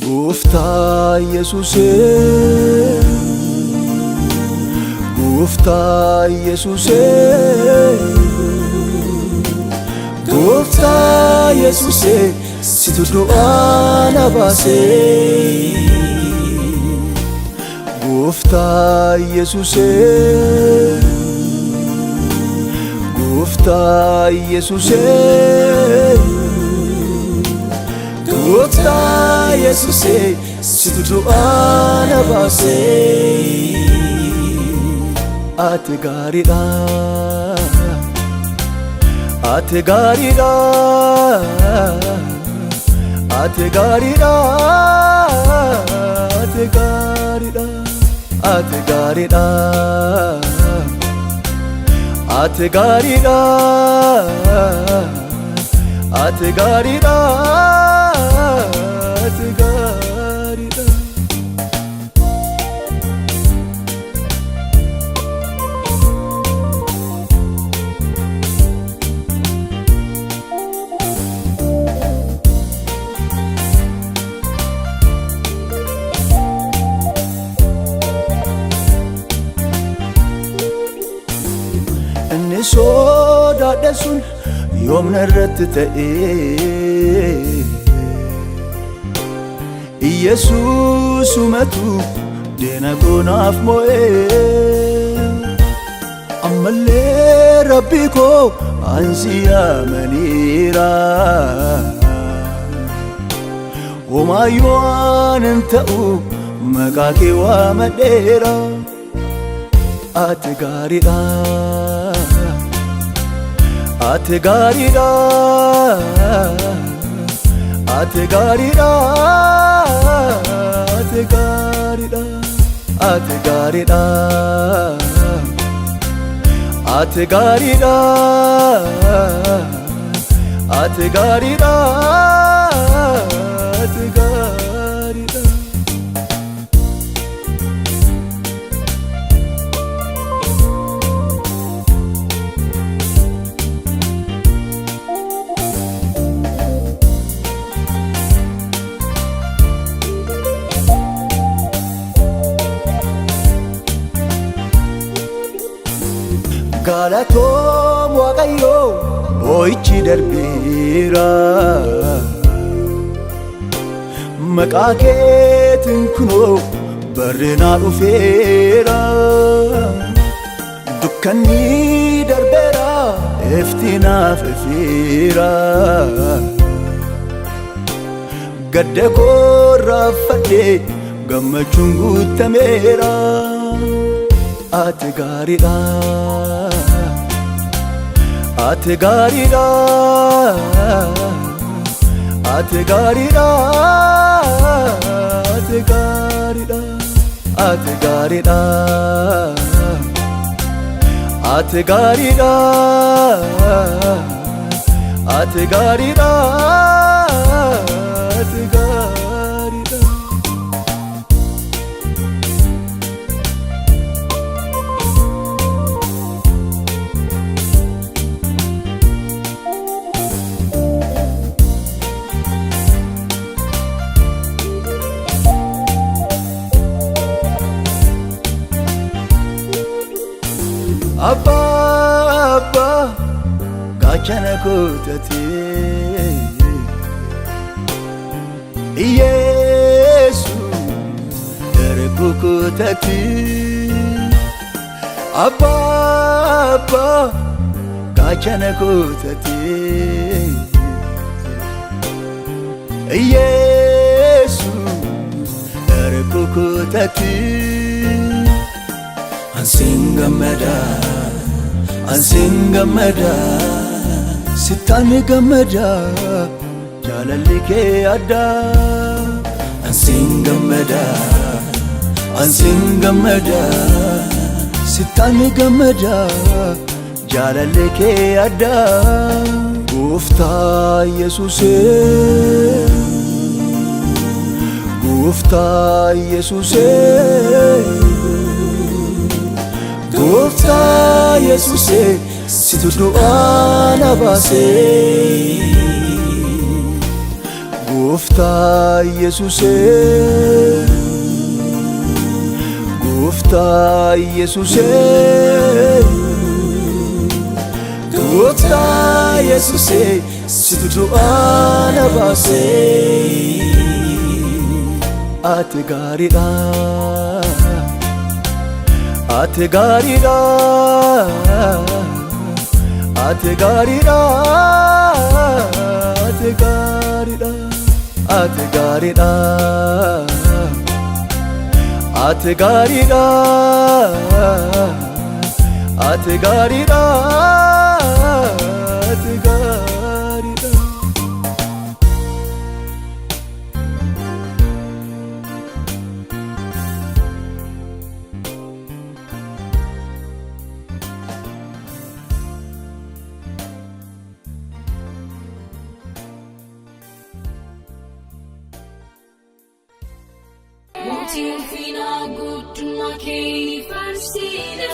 Gooftaa Yesuusee, Gooftaa Yesuusee, Gooftaa Yesuusee, situ du'aa na baasee. Gooftaa Yesuusee, Gooftaa Yesuusee, Gooftaa Yesuusee, situ du'aa na baasee. Ati gaariidha, ati gaariidha, ati gaariidha, ati gaariidha, ati gaariidha, ati gaariidha, ati gaariidha, ati gaariidha. Inni sodaadhe sun yoomna irratti ta'ee, Yesuusumatu deena goonaaf mo'ee. Ammallee Rabbi koo ansi amaniira, homaayyuu waanan ta'u maqaa kee waamadheera. Ati gaariidha, ati gaariidha, ati gaariidha, ati gaariidha, ati gaariidha, ati gaariidha, ati gaariidha, ati gaariidha. Galatoom Waaqayyoo boo'ichi darbeera, maqaa keetiin kunoo barreenaa dhufeera. Dukkanni darbeera, iftiin naaf ifeera. Gadda koo raafadhee gammachuun guutameera. Ati gaariidha, ati gaariidha, ati gaariidha, ati gaariidha, ati gaariidha, ati gaariidha, ati gaariidha, ati gaariidha. Abba, Abba, gaachana kootatee, Yesuus darbu kootatee. Abba Abba gaachana kootatee Yesus erkoo kootatee Ansin gammada Sittaan gammada jaalalli kee addaa Ansin gammada Sittaan gammada jaalalli kee addaa Gooftaa Yesuusee Gooftaa Yesuusee Gooftaa Yesuusee situ du'aa na baasee Gooftaa Yesuusee Gooftaa Yesuusee Gooftaa Yesuusee situ du'aa na baasee Ati gaariidha Ati gaariidha Ati gaariidha Ati gaariidha Ati gaariidha Ati gaariidha Ati gaariidha Ati gaariidha Till fina good to my Katie Farsina.